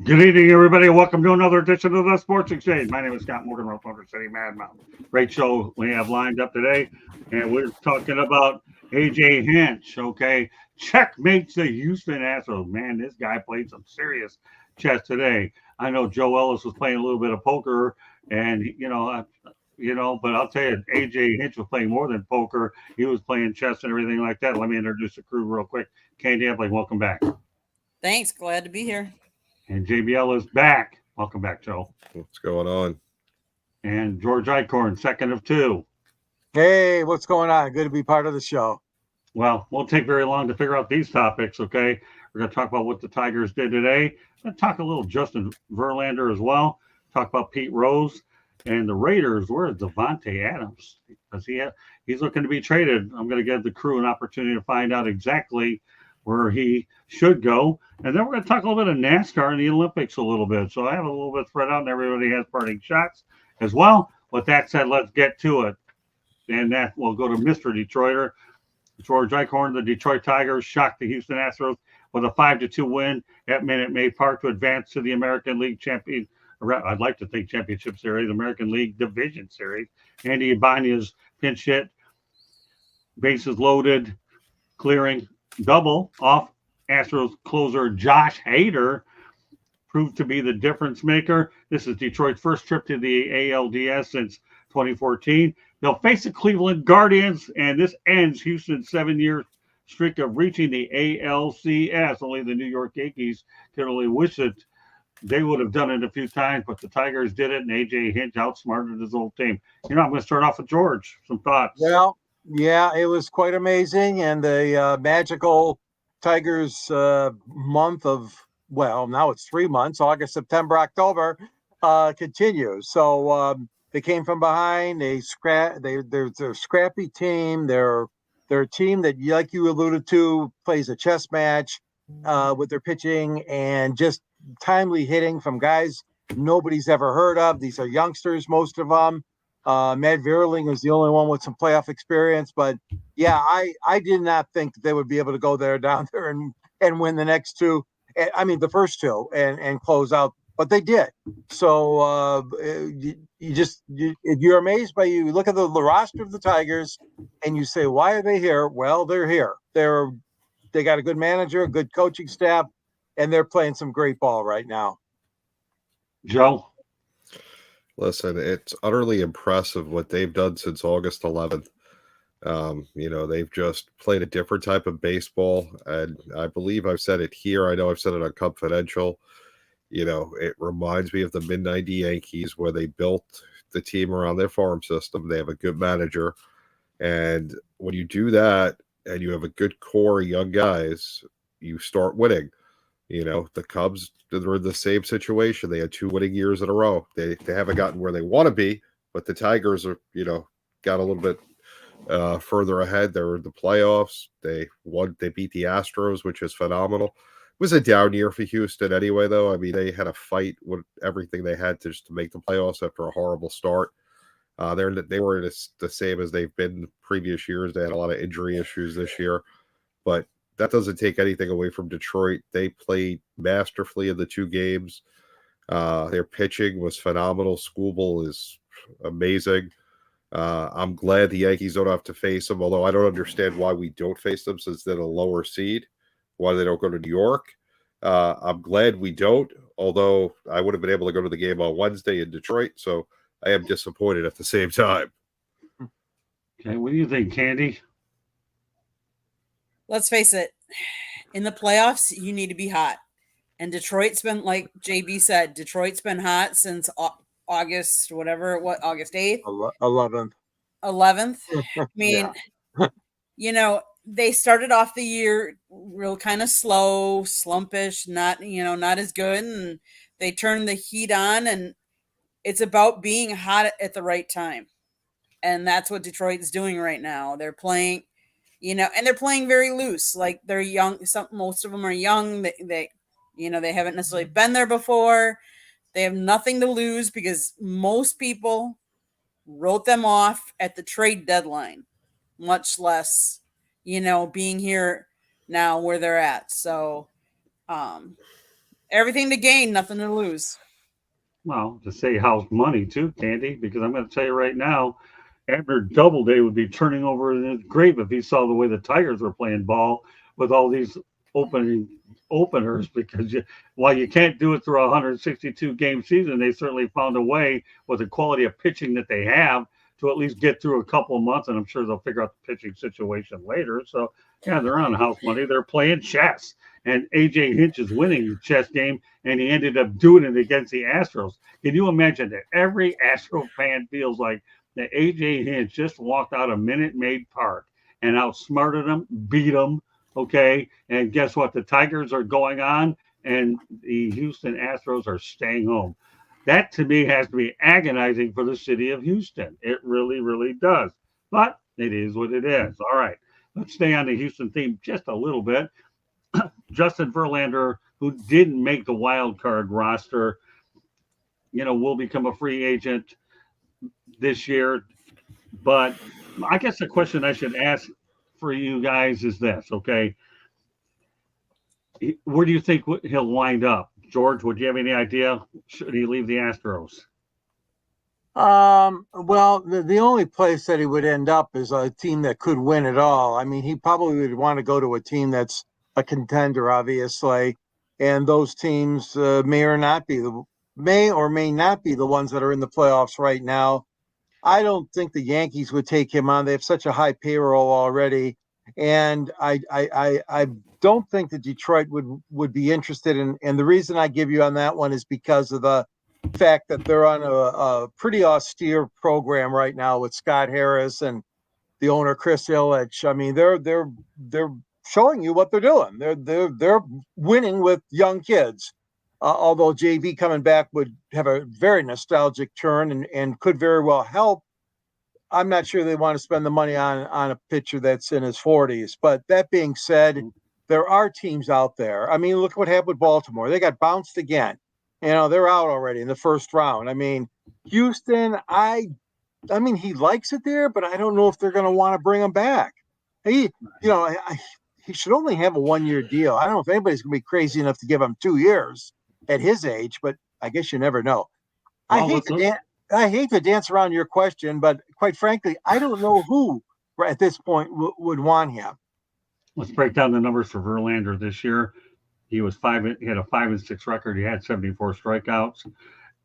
Good evening, everybody. Welcome to another edition of the Sports Exchange. My name is Scott Morgan, Motor City Mad Mountain. Great show we have lined up today, and we're talking about AJ Hinch. Okay, checkmates the Houston Astros. Man, this guy played some serious chess today. I know Joe Ellis was playing a little bit of poker, and but I'll tell you, AJ Hinch was playing more than poker. He was playing chess and everything like that. Let me introduce the crew real quick. Candy Ampling, welcome back. Thanks. Glad to be here. And JBL is back. Welcome back, Joe. What's going on? And George Eichhorn, second of two. Hey, what's going on? Good to be part of the show. Well, won't take very long to figure out these topics, okay? We're going to talk about what the Tigers did today. We're going to talk a little Justin Verlander as well. Talk about Pete Rose and the Raiders. Where's Davante Adams? Because he's looking to be traded. I'm going to give the crew an opportunity to find out exactly where he should go. And then we're going to talk a little bit of NASCAR and the Olympics a little bit. So I have a little bit spread out and everybody has parting shots as well. With that said, let's get to it. And that will go to Mr. Detroiter. George Eichhorn, the Detroit Tigers shocked the Houston Astros with a 5-2 win at Minute Maid Park to advance to the American League I'd like to think Championship Series, American League Division Series. Andy Ibanez pinch hit, bases loaded, clearing double off Astros closer Josh Hader, proved to be the difference maker. This is Detroit's first trip to the ALDS since 2014. They'll face the Cleveland Guardians, and this ends Houston's 7-year streak of reaching the ALCS. Only the New York Yankees can only wish that they would have done it a few times, but the Tigers did it, and AJ Hinch outsmarted his old team. I'm going to start off with George. Some thoughts. Well, yeah, it was quite amazing, and the magical Tigers month of, well, now it's 3 months, August, September, October, continues. So they came from behind. They're a scrappy team. They're a team that, like you alluded to, plays a chess match with their pitching and just timely hitting from guys nobody's ever heard of. These are youngsters, most of them. Matt Vierling was the only one with some playoff experience, but yeah, I did not think that they would be able to go down there and win the next two. I mean, the first two and close out, but they did. So you're amazed by you look at the roster of the Tigers and you say, why are they here? Well, they're here. They got a good manager, a good coaching staff, and they're playing some great ball right now. Joe? Listen, it's utterly impressive what they've done since August 11th. They've just played a different type of baseball, and I believe I've said it here. I know I've said it on Confidential. It reminds me of the mid-90 Yankees where they built the team around their farm system. They have a good manager, and when you do that and you have a good core of young guys, you start winning. The Cubs, they're in the same situation. They had 2 winning years in a row. They haven't gotten where they want to be, but the Tigers are, got a little bit further ahead. They're in the playoffs. They beat the Astros, which is phenomenal. It was a down year for Houston anyway, though. I mean, they had a fight with everything they had just to make the playoffs after a horrible start. They were the same as they've been previous years. They had a lot of injury issues this year, but that doesn't take anything away from Detroit. They played masterfully in the 2 games. Their pitching was phenomenal. Skubal is amazing. I'm glad the Yankees don't have to face them, although I don't understand why we don't face them since they're a lower seed, why they don't go to New York. I'm glad we don't, although I would have been able to go to the game on Wednesday in Detroit, so I am disappointed at the same time. Okay, what do you think, Candy? Let's face it, in the playoffs, you need to be hot. And Detroit's been, like JB said, Detroit's been hot since August, August 8th? 11th. 11th. I mean, they started off the year real kind of slow, slumpish, not as good. And they turned the heat on, and it's about being hot at the right time. And that's what Detroit's doing right now. They're playing, and they're playing very loose. Like, they're young. Most of them are young. They haven't necessarily been there before. They have nothing to lose because most people wrote them off at the trade deadline, much less, being here now where they're at. So Everything to gain, nothing to lose. Well, to say house money too, Candy, because I'm going to tell you right now, Abner Doubleday would be turning over in his grave if he saw the way the Tigers were playing ball with all these openers. Because while you can't do it through a 162 game season, they certainly found a way with the quality of pitching that they have to at least get through a couple of months. And I'm sure they'll figure out the pitching situation later. So yeah, they're on house money. They're playing chess, and AJ Hinch is winning the chess game, and he ended up doing it against the Astros. Can you imagine that every Astro fan feels like that AJ Hinch just walked out of Minute Maid Park and outsmarted them, beat them, okay? And guess what? The Tigers are going on, and the Houston Astros are staying home. That, to me, has to be agonizing for the city of Houston. It really, really does. But it is what it is. All right. Let's stay on the Houston theme just a little bit. Justin Verlander, who didn't make the wild card roster, will become a free agent this year. But I guess the question I should ask for you guys is this, okay? Where do you think he'll wind up? George, would you have any idea? Should he leave the Astros? Well, the only place that he would end up is a team that could win it all. I mean, he probably would want to go to a team that's a contender, obviously, and those teams may or may not be the ones that are in the playoffs right now. I don't think the Yankees would take him on. They have such a high payroll already, and I don't think that Detroit would be interested in. And the reason I give you on that one is because of the fact that they're on a pretty austere program right now with Scott Harris and the owner Chris Ilitch. I mean, they're showing you what they're doing. They're winning with young kids. Although JV coming back would have a very nostalgic turn and could very well help, I'm not sure they want to spend the money on a pitcher that's in his 40s. But that being said, there are teams out there. I mean, look what happened with Baltimore. They got bounced again. They're out already in the first round. I mean, Houston, I mean, he likes it there, but I don't know if they're going to want to bring him back. He should only have a 1-year deal. I don't know if anybody's going to be crazy enough to give him 2 years at his age, but I guess you never know. I hate to dance around your question, but quite frankly, I don't know who at this point would want him. Let's break down the numbers for Verlander this year. He had a 5-6 record. He had 74 strikeouts,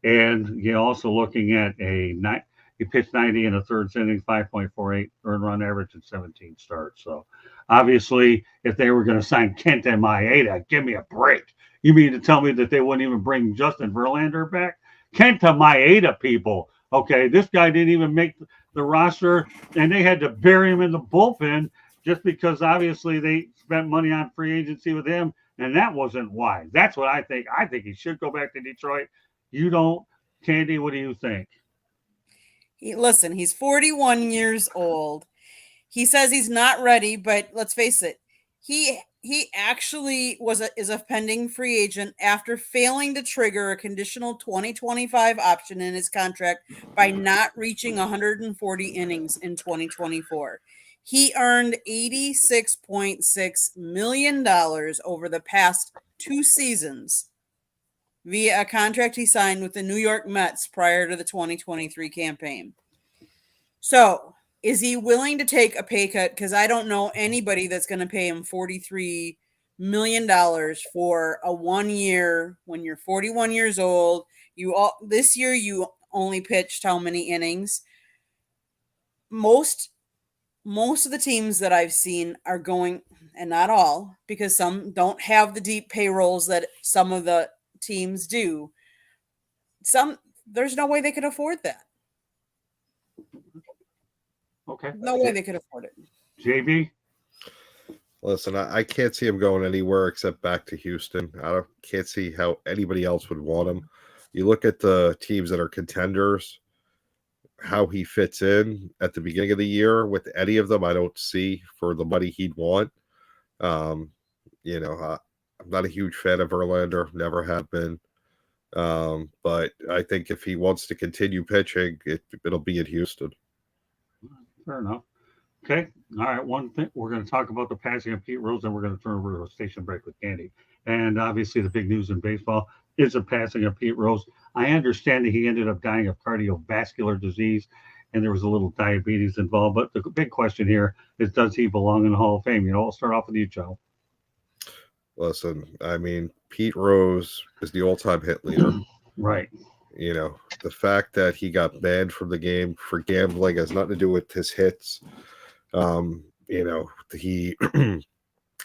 and you're also looking at he pitched 90 in a third inning, 5.48 earned run average, and 17 starts. So obviously, if they were going to sign Kenta Maeda, give me a break. You mean to tell me that they wouldn't even bring Justin Verlander back? Kenta Maeda, people. Okay, this guy didn't even make the roster, and they had to bury him in the bullpen just because obviously they spent money on free agency with him, and that wasn't wise. That's what I think. I think he should go back to Detroit. You don't. Candy, what do you think? Listen, he's 41 years old. He says he's not ready, but let's face it, he actually is a pending free agent after failing to trigger a conditional 2025 option in his contract by not reaching 140 innings in 2024. He earned $86.6 million over the past 2 seasons via a contract he signed with the New York Mets prior to the 2023 campaign. So, is he willing to take a pay cut? Because I don't know anybody that's going to pay him $43 million for a 1 year when you're 41 years old. This year you only pitched how many innings? Most of the teams that I've seen are going, and not all, because some don't have the deep payrolls that some of the teams do. There's no way they could afford that. Okay. No way they could afford it. JB? Listen, I can't see him going anywhere except back to Houston. Can't see how anybody else would want him. You look at the teams that are contenders, how he fits in at the beginning of the year with any of them, I don't see for the money he'd want. I'm not a huge fan of Verlander, never have been. But I think if he wants to continue pitching, it'll be in Houston. Fair enough. Okay. All right. One thing we're going to talk about the passing of Pete Rose, and we're going to turn over to a station break with Candy. And obviously, the big news in baseball is the passing of Pete Rose. I understand that he ended up dying of cardiovascular disease, and there was a little diabetes involved. But the big question here is, does he belong in the Hall of Fame? I'll start off with you, Joe. Listen, I mean, Pete Rose is the all-time hit leader. Right. The fact that he got banned from the game for gambling has nothing to do with his hits. He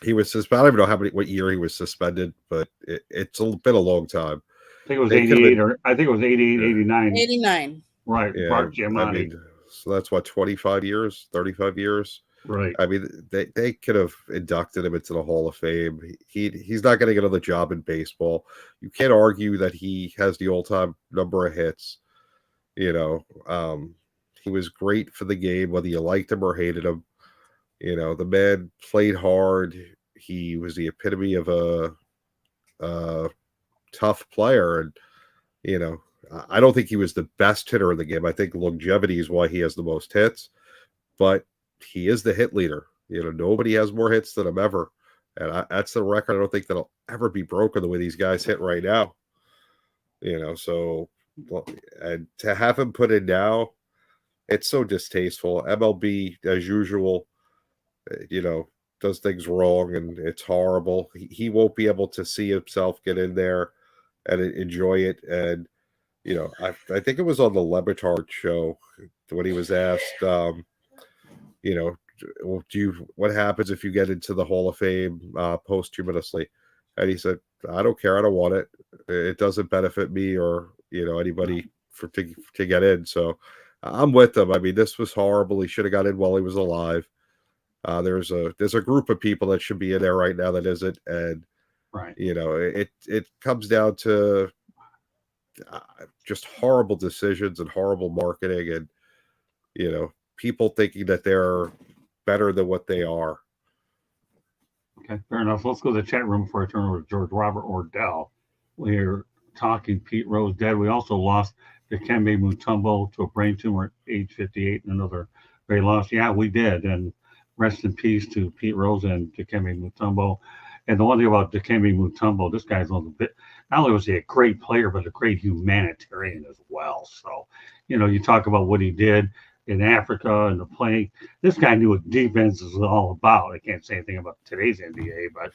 he was suspended. I don't even know what year he was suspended, but it's been a long time. I think it was 88 or I think it was 88, 89. 89. Right. Yeah, Bart Giamatti. So that's what, 25 years, 35 years. Right. I mean, they could have inducted him into the Hall of Fame. He's not going to get another job in baseball. You can't argue that he has the all-time number of hits. He was great for the game, whether you liked him or hated him. The man played hard. He was the epitome of a tough player. And, I don't think he was the best hitter in the game. I think longevity is why he has the most hits. But he is the hit leader. Nobody has more hits than him ever. And that's the record. I don't think that'll ever be broken the way these guys hit right now. And to have him put in now, it's so distasteful. MLB, as usual, does things wrong, and it's horrible. He won't be able to see himself get in there and enjoy it. And, I think it was on the Lebatard show when he was asked, what happens if you get into the Hall of Fame posthumously? And he said, I don't care. I don't want it. It doesn't benefit me or, anybody to get in. So I'm with him. I mean, this was horrible. He should have got in while he was alive. There's a group of people that should be in there right now that isn't. And, right. It comes down to just horrible decisions and horrible marketing and, people thinking that they're better than what they are. Okay, fair enough. Let's go to the chat room before I turn over to George Robert Ordell. We're talking Pete Rose dead. We also lost Dikembe Mutombo to a brain tumor at age 58 and another very loss. Yeah, we did. And rest in peace to Pete Rose and Dikembe Mutombo. And the one thing about Dikembe Mutombo, this guy's on the bit. Not only was he a great player, but a great humanitarian as well. So, you talk about what he did in Africa and the playing. This guy knew what defense is all about. I can't say anything about today's NBA, but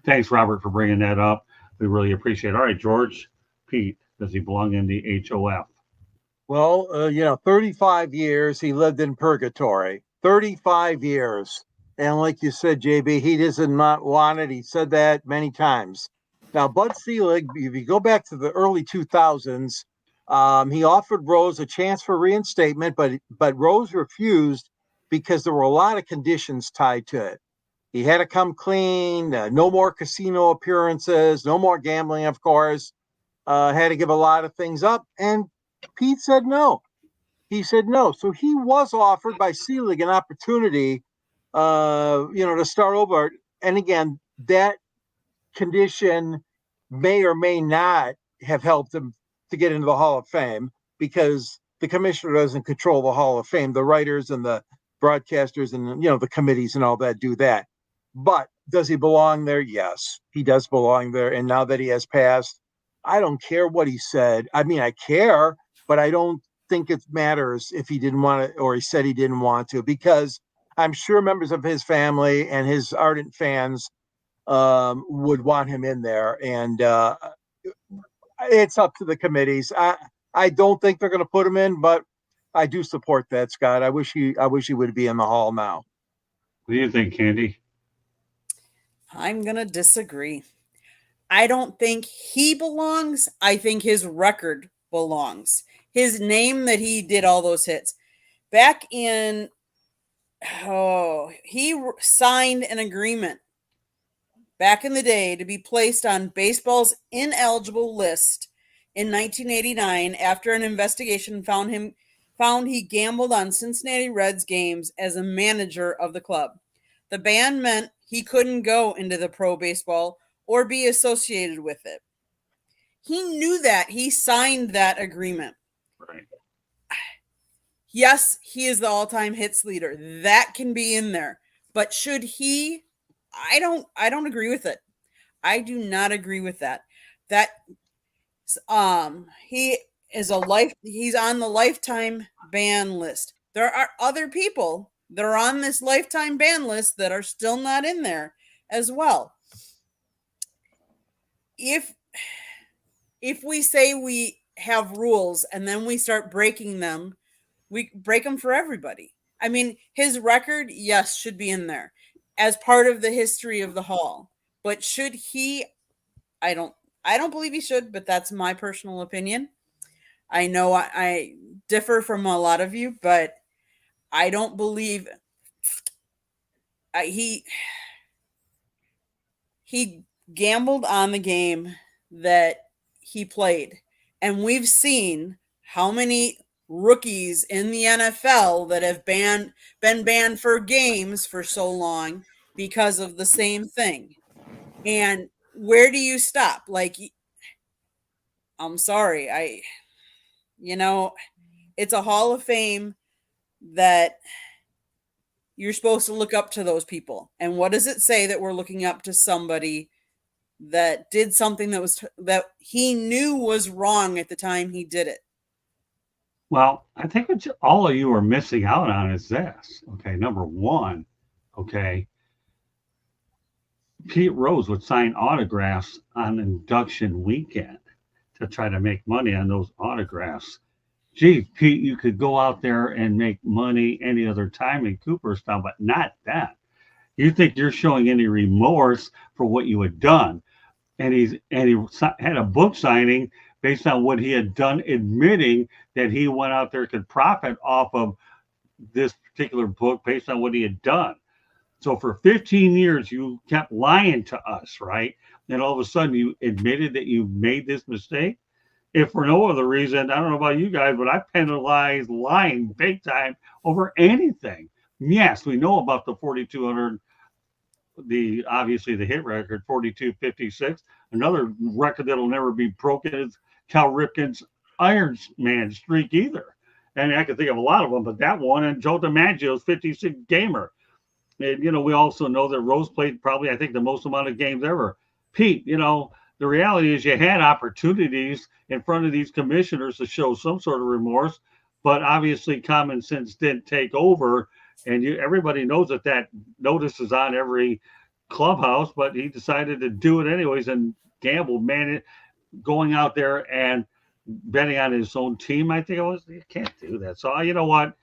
thanks, Robert, for bringing that up. We really appreciate it. All right, George, Pete, does he belong in the HOF? Well, 35 years he lived in purgatory. 35 years. And like you said, JB, he does not want it. He said that many times. Now, Bud Selig, if you go back to the early 2000s, he offered Rose a chance for reinstatement, but Rose refused because there were a lot of conditions tied to it. He had to come clean, no more casino appearances, no more gambling, of course. Had to give a lot of things up, and Pete said no. He said no. So he was offered by Selig an opportunity, to start over. And again, that condition may or may not have helped him to get into the Hall of Fame because the commissioner doesn't control the Hall of Fame. The writers and the broadcasters and, the committees and all that do that. But does he belong there? Yes, he does belong there. And now that he has passed, I don't care what he said. I mean, I care, but I don't think it matters if he didn't want to, or he said he didn't want to, because I'm sure members of his family and his ardent fans would want him in there. And it's up to the committees. I don't think they're going to put him in, but I do support that, Scott. I wish he would be in the Hall now. What do you think, Candy? I'm going to disagree. I don't think he belongs. I think his record belongs. His name that he did all those hits. Back in, he signed an agreement back in the day to be placed on baseball's ineligible list in 1989 after an investigation found he gambled on Cincinnati Reds games as a manager of the club. The ban meant he couldn't go into the pro baseball or be associated with it. He knew that. He signed that agreement. Right. Yes, he is the all-time hits leader. That can be in there. But should he? I don't agree with it. I do not agree with that. That he is he's on the lifetime ban list. There are other people that are on this lifetime ban list that are still not in there as well. If we say we have rules and then we start breaking them, we break them for everybody. I mean, his record, yes, should be in there as part of the history of the Hall. But should he? I don't believe he should, but that's my personal opinion. I know I differ from a lot of you, but I don't believe he gambled on the game that he played. And we've seen how many rookies in the NFL that have been banned for games for so long because of the same thing. And where do you stop? Like, I'm sorry, it's a Hall of Fame that you're supposed to look up to those people. And what does it say that we're looking up to somebody that did something that he knew was wrong at the time he did it? Well, I think what all of you are missing out on is this. Okay, number one, okay, Pete Rose would sign autographs on induction weekend to try to make money on those autographs. Gee, Pete, you could go out there and make money any other time in Cooperstown, but not that. You think you're showing any remorse for what you had done? And he had a book signing based on what he had done, admitting that he went out there could profit off of this particular book based on what he had done. So for 15 years, you kept lying to us, right? And all of a sudden, you admitted that you made this mistake. If for no other reason, I don't know about you guys, but I penalize lying big time over anything. Yes, we know about the 4,200, obviously the hit record, 4,256. Another record that'll never be broken is Cal Ripken's Iron Man streak either. And I can think of a lot of them, but that one and Joe DiMaggio's 56 gamer. And, we also know that Rose played probably, I think, the most amount of games ever. Pete, the reality is you had opportunities in front of these commissioners to show some sort of remorse, but obviously common sense didn't take over. And everybody knows that notice is on every clubhouse, but he decided to do it anyways and gambled, going out there and betting on his own team. I think you can't do that. So you know what?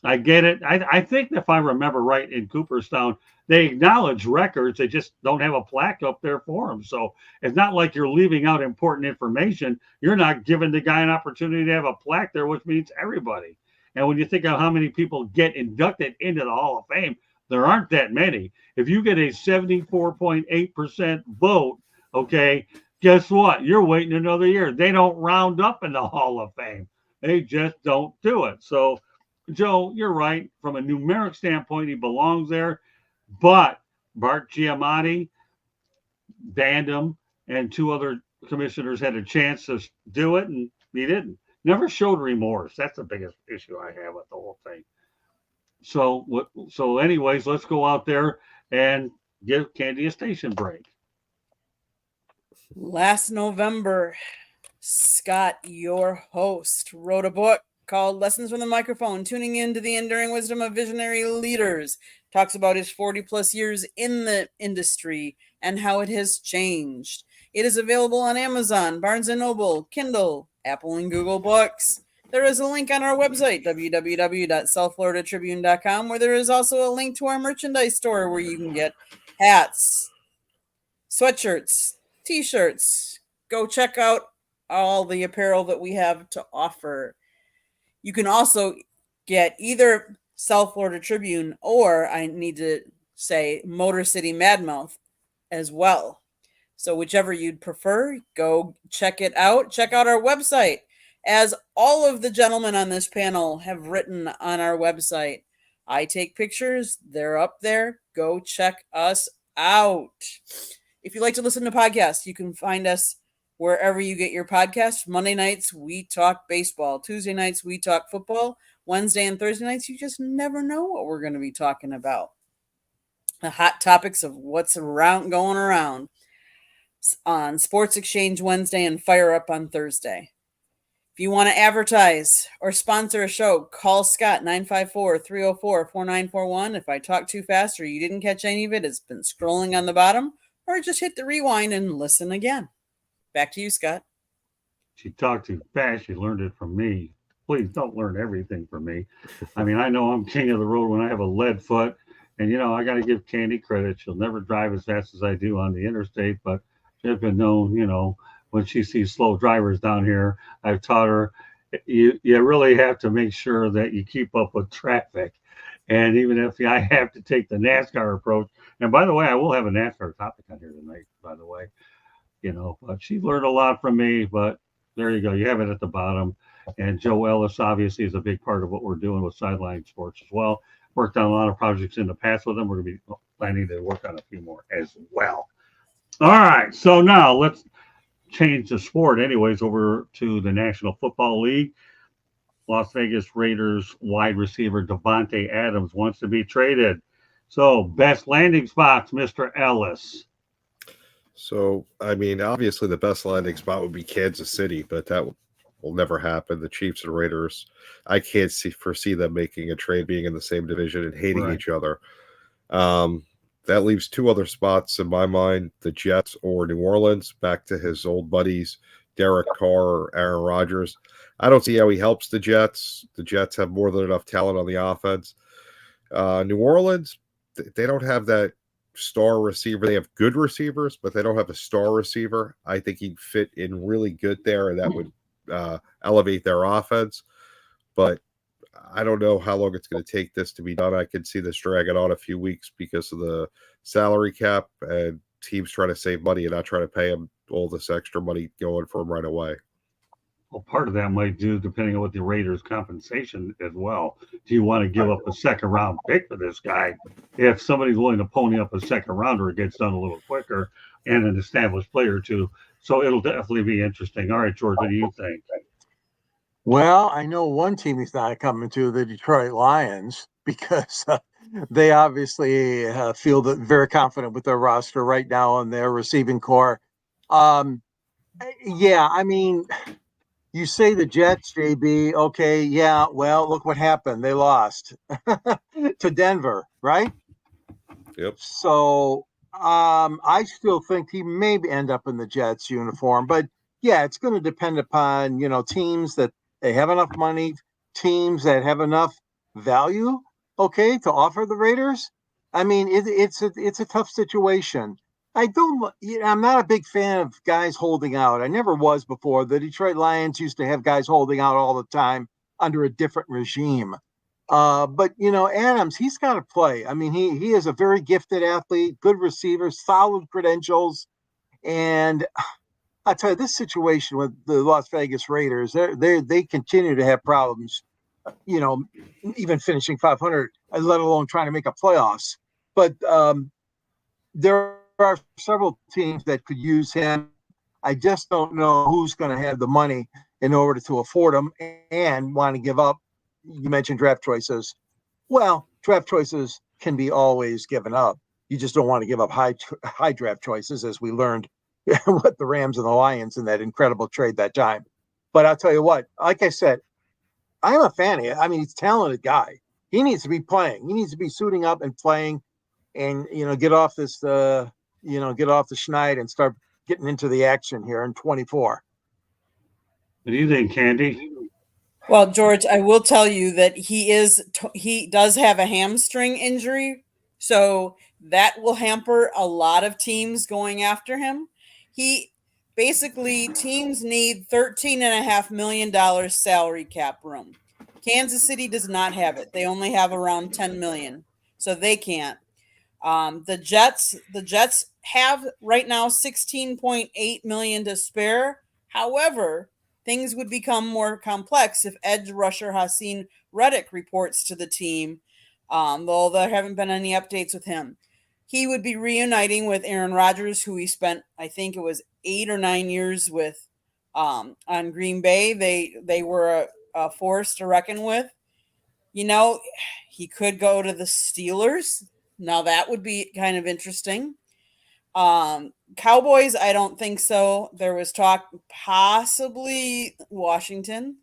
I get it. I think if I remember right, in Cooperstown, they acknowledge records. They just don't have a plaque up there for them. So it's not like you're leaving out important information. You're not giving the guy an opportunity to have a plaque there, which means everybody. And when you think of how many people get inducted into the Hall of Fame, there aren't that many. If you get a 74.8% vote, okay, guess what? You're waiting another year. They don't round up in the Hall of Fame. They just don't do it. So, Joe, you're right. From a numeric standpoint, he belongs there. But Bart Giamatti banned him, and two other commissioners had a chance to do it, and he didn't. Never showed remorse. That's the biggest issue I have with the whole thing. So anyways, let's go out there and give Candy a station break. Last November, Scott, your host, wrote a book called Lessons from the Microphone, Tuning into the Enduring Wisdom of Visionary Leaders. Talks about his 40 plus years in the industry and how it has changed. It is available on Amazon, Barnes & Noble, Kindle, Apple and Google Books. There is a link on our website, www.southfloridatribune.com, where there is also a link to our merchandise store where you can get hats, sweatshirts, t-shirts. Go check out all the apparel that we have to offer. You can also get either South Florida Tribune or, I need to say, Motor City Madmouth as well. So whichever you'd prefer, go check it out. Check out our website. As all of the gentlemen on this panel have written on our website, I take pictures. They're up there. Go check us out. If you like to listen to podcasts, you can find us wherever you get your podcasts. Monday nights, we talk baseball. Tuesday nights, we talk football. Wednesday and Thursday nights, you just never know what we're going to be talking about. The hot topics of what's going around on Sports Exchange Wednesday and Fire Up on Thursday. If you want to advertise or sponsor a show, call Scott 954-304-4941. If I talk too fast or you didn't catch any of it, it's been scrolling on the bottom, or just hit the rewind and listen again. Back to you, Scott. She talked too fast. She learned it from me. Please don't learn everything from me. I mean, I know I'm king of the road when I have a lead foot. And, I got to give Candy credit. She'll never drive as fast as I do on the interstate, but she's been known, when she sees slow drivers down here, I've taught her you really have to make sure that you keep up with traffic. And even if I have to take the NASCAR approach, and by the way, I will have a NASCAR topic on here tonight, by the way, but she learned a lot from me, but there you go. You have it at the bottom. And Joe Ellis obviously is a big part of what we're doing with Sideline Sports as well. Worked on a lot of projects in the past with them. We're going to be planning to work on a few more as well. All right. So now let's change the sport anyways over to the National Football League. Las Vegas Raiders wide receiver Davante Adams wants to be traded. So best landing spots, Mr. Ellis. So, I mean, obviously the best landing spot would be Kansas City, but that will never happen. The Chiefs and Raiders, I can't foresee them making a trade, being in the same division and hating each other. That leaves two other spots in my mind, the Jets or New Orleans, back to his old buddies, Derek Carr or Aaron Rodgers. I don't see how he helps the Jets. The Jets have more than enough talent on the offense. New Orleans, they don't have that star receiver. They have good receivers, but they don't have a star receiver. I think he'd fit in really good there, and that would elevate their offense. But I don't know how long it's going to take this to be done. I could see this dragging on a few weeks because of the salary cap and teams trying to save money and not trying to pay him all this extra money going for him right away. Well, part of that might do, depending on what the Raiders' compensation as well. Do you want to give up a second-round pick for this guy? If somebody's willing to pony up a second-rounder, it gets done a little quicker, and an established player too. So it'll definitely be interesting. All right, George, what do you think? Well, I know one team he's not coming to, the Detroit Lions, because they obviously feel that very confident with their roster right now and their receiving core. Yeah, I mean, you say the Jets, JB. Okay, yeah, well, look what happened. They lost to Denver, right? Yep. So I still think he may end up in the Jets uniform. But, yeah, it's going to depend upon, teams that they have enough money, teams that have enough value, to offer the Raiders. I mean, it's a tough situation. I'm not a big fan of guys holding out. I never was before. The Detroit Lions used to have guys holding out all the time under a different regime. But Adams, he's got to play. I mean, he is a very gifted athlete, good receiver, solid credentials, and I tell you, this situation with the Las Vegas Raiders, they continue to have problems. Even finishing 500, let alone trying to make a playoffs. But there are several teams that could use him. I just don't know who's going to have the money in order to afford him and want to give up. You mentioned draft choices. Well, draft choices can be always given up. You just don't want to give up high draft choices, as we learned with the Rams and the Lions in that incredible trade that time. But I'll tell you what, like I said, I'm a fan of him. I mean, he's a talented guy. He needs to be playing. He needs to be suiting up and playing and, get off this, get off the schneid and start getting into the action here in 24. What do you think, Candy? Well, George, I will tell you that he does have a hamstring injury, so that will hamper a lot of teams going after him. Teams need $13.5 million salary cap room. Kansas City does not have it. They only have around $10 million, so they can't. The Jets have right now $16.8 million to spare. However, things would become more complex if edge rusher Hassan Reddick reports to the team, though there haven't been any updates with him. He would be reuniting with Aaron Rodgers, who he spent, I think it was 8 or 9 years with on Green Bay. They were a force to reckon with. he could go to the Steelers. Now that would be kind of interesting. Cowboys, I don't think so. There was talk possibly Washington.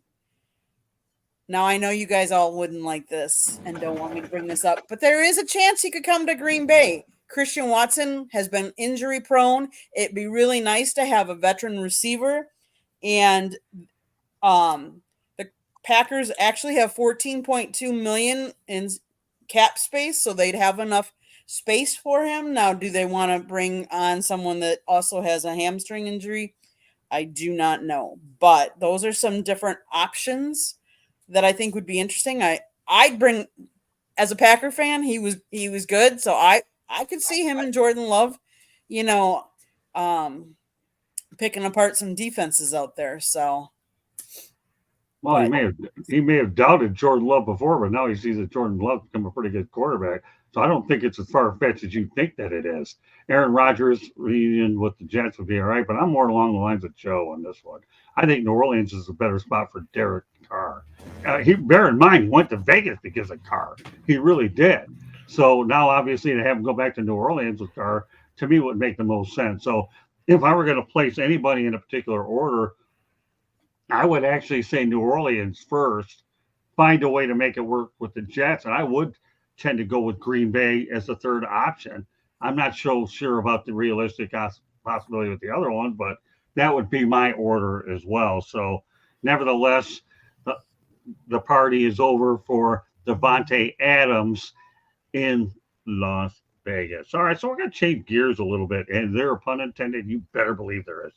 Now I know you guys all wouldn't like this and don't want me to bring this up, but there is a chance he could come to Green Bay. Christian Watson has been injury prone. It'd be really nice to have a veteran receiver. And the Packers actually have 14.2 million in cap space, so they'd have enough space for him. Now, do they want to bring on someone that also has a hamstring injury? I do not know, but those are some different options that I think would be interesting. I'd bring, as a Packer fan, he was good, so I could see him and Jordan Love, picking apart some defenses out there. So, well, he may have doubted Jordan Love before, but now he sees that Jordan Love become a pretty good quarterback. So I don't think it's as far fetched as you think that it is. Aaron Rodgers reunion with the Jets would be all right, but I'm more along the lines of Joe on this one. I think New Orleans is a better spot for Derek Carr. Bear in mind, he went to Vegas because of Carr. He really did. So now, obviously, to have him go back to New Orleans with Carr, to me, would make the most sense. So if I were going to place anybody in a particular order, I would actually say New Orleans first, find a way to make it work with the Jets, and I would tend to go with Green Bay as the third option. I'm not so sure about the realistic possibility with the other one, but that would be my order as well. So nevertheless, the party is over for Davante Adams in Las Vegas. All right, so we're going to change gears a little bit, and there, pun intended, you better believe there is.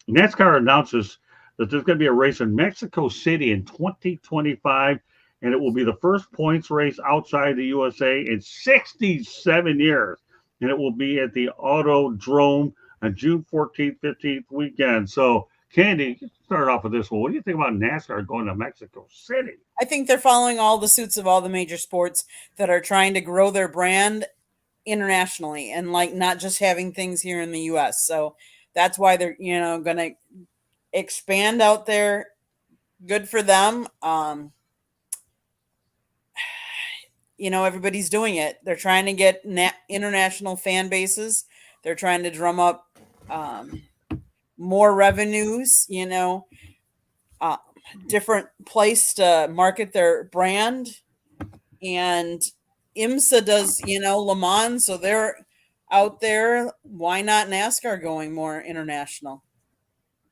NASCAR announces that there's going to be a race in Mexico City in 2025, and it will be the first points race outside the USA in 67 years. And it will be at the Autodrome on June 14th, 15th weekend. So, Candy, start off with this one. What do you think about NASCAR going to Mexico City? I think they're following all the suits of all the major sports that are trying to grow their brand internationally and not just having things here in the U.S. So that's why they're, going to expand out there. Good for them. Everybody's doing it. They're trying to get international fan bases. They're trying to drum up more revenues, different place to market their brand. And IMSA does, Le Mans, so they're out there. Why not NASCAR going more international?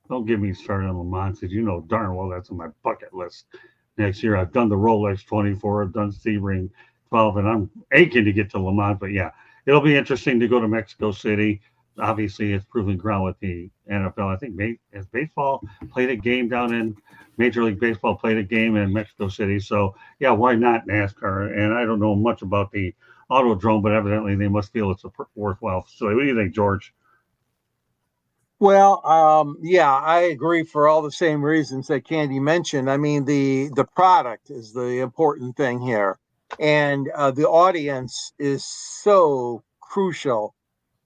Don't get me started on Le Mans, because you know darn well that's on my bucket list next year. I've done the Rolex 24, I've done Sebring 12, and I'm aching to get to Le Mans. But yeah, it'll be interesting to go to Mexico City. Obviously, it's proving ground with the NFL. I think has baseball played a game down in Major League Baseball, played a game in Mexico City. So yeah, why not NASCAR? And I don't know much about the Autodrome, but evidently they must feel it's a worthwhile facility. What do you think, George? Well, yeah, I agree for all the same reasons that Candy mentioned. I mean, the product is the important thing here, and the audience is so crucial,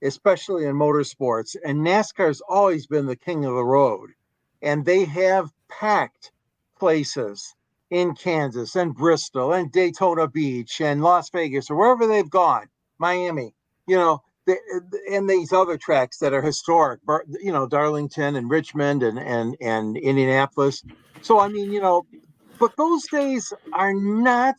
especially in motorsports. And NASCAR's always been the king of the road, and they have packed places in Kansas and Bristol and Daytona Beach and Las Vegas or wherever they've gone, Miami, and these other tracks that are historic, Darlington and Richmond and Indianapolis. So, I mean, but those days are not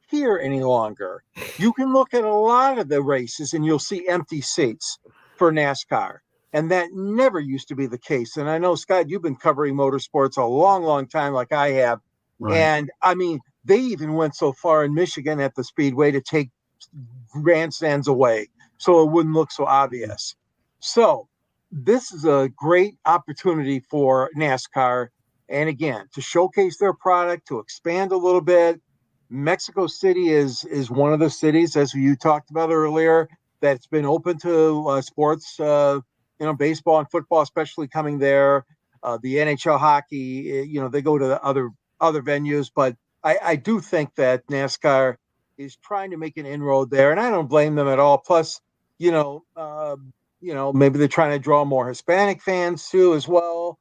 here any longer. You can look at a lot of the races and you'll see empty seats for NASCAR. And that never used to be the case. And I know, Scott, you've been covering motorsports a long, long time like I have. Right. And I mean, they even went so far in Michigan at the Speedway to take grandstands away so it wouldn't look so obvious. So this is a great opportunity for NASCAR. And again, to showcase their product, to expand a little bit. Mexico City is one of the cities, as you talked about earlier, that's been open to sports, baseball and football, especially coming there. The NHL hockey, they go to other venues. But I do think that NASCAR is trying to make an inroad there, and I don't blame them at all. Plus, maybe they're trying to draw more Hispanic fans too, as well.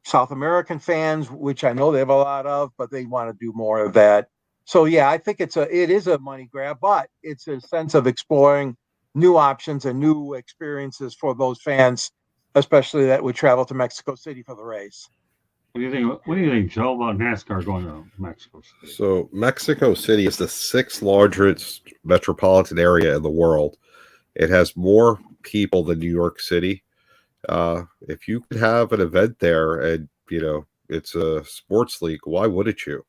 South American fans, which I know they have a lot of, but they want to do more of that. So yeah, I think it is a money grab, but it's a sense of exploring new options and new experiences for those fans, especially that would travel to Mexico City for the race. What do you think? What do you think, Joe, about NASCAR going to Mexico City? So Mexico City is the sixth largest metropolitan area in the world. It has more people than New York City. If you could have an event there and, it's a sports league, why wouldn't you?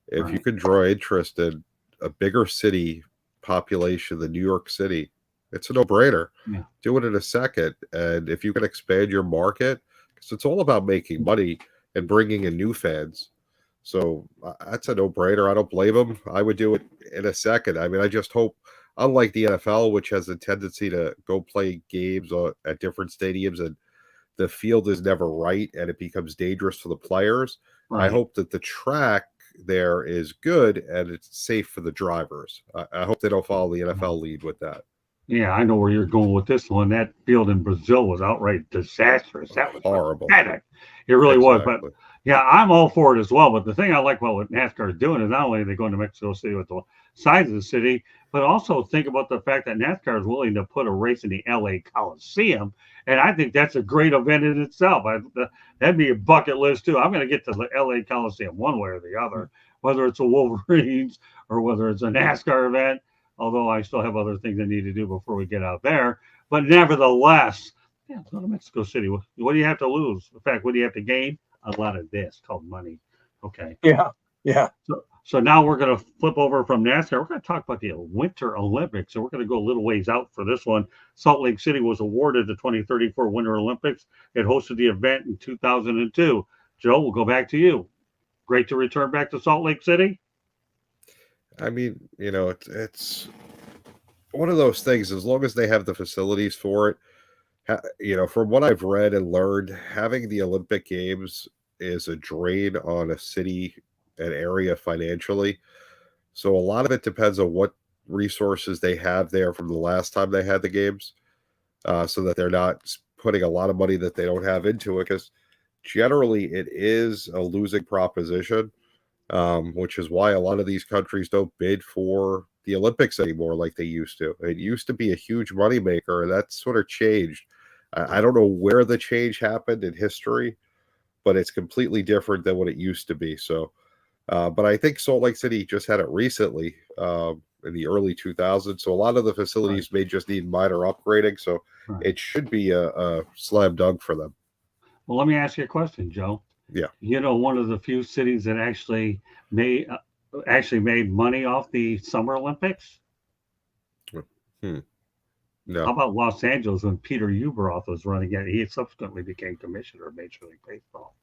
If you can draw interest in a bigger city population than New York City, it's a no-brainer. Yeah. Do it in a second. And if you can expand your market, because it's all about making money and bringing in new fans. So that's a no-brainer. I don't blame them. I would do it in a second. I mean, I just hope, unlike the NFL, which has a tendency to go play games at different stadiums and the field is never right and it becomes dangerous for the players. Right. I hope that the track there is good and it's safe for the drivers. I hope they don't follow the NFL lead with that. Yeah, I know where you're going with this one. That field in Brazil was outright disastrous. That was horrible. Pathetic. It really was. But yeah, I'm all for it as well. But the thing I like about what NASCAR is doing is not only are they going to Mexico City with the size of the city, but also think about the fact that NASCAR is willing to put a race in the LA Coliseum. And I think that's a great event in itself. That'd be a bucket list too. I'm going to get to the LA Coliseum one way or the other, whether it's a Wolverines or whether it's a NASCAR event, although I still have other things I need to do before we get out there. But nevertheless, yeah, go to Mexico City. What do you have to lose? In fact, what do you have to gain? A lot of this called money. Okay. Yeah. So now we're going to flip over from NASCAR. We're going to talk about the Winter Olympics. So we're going to go a little ways out for this one. Salt Lake City was awarded the 2034 Winter Olympics. It hosted the event in 2002. Joe, we'll go back to you. Great to return back to Salt Lake City. I mean, it's one of those things. As long as they have the facilities for it, from what I've read and learned, having the Olympic Games is a drain on a city, an area financially. So a lot of it depends on what resources they have there from the last time they had the games, so that they're not putting a lot of money that they don't have into it, because generally it is a losing proposition, which is why a lot of these countries don't bid for the Olympics anymore like they used to. It used to be a huge moneymaker, and that's sort of changed. I don't know where the change happened in history, but it's completely different than what it used to be. So, but I think Salt Lake City just had it recently, in the early 2000s. So a lot of the facilities may just need minor upgrading. So it should be a slam dunk for them. Well, let me ask you a question, Joe. Yeah. One of the few cities that actually made money off the Summer Olympics. No. How about Los Angeles when Peter Ueberroth was running it? He subsequently became commissioner of Major League Baseball.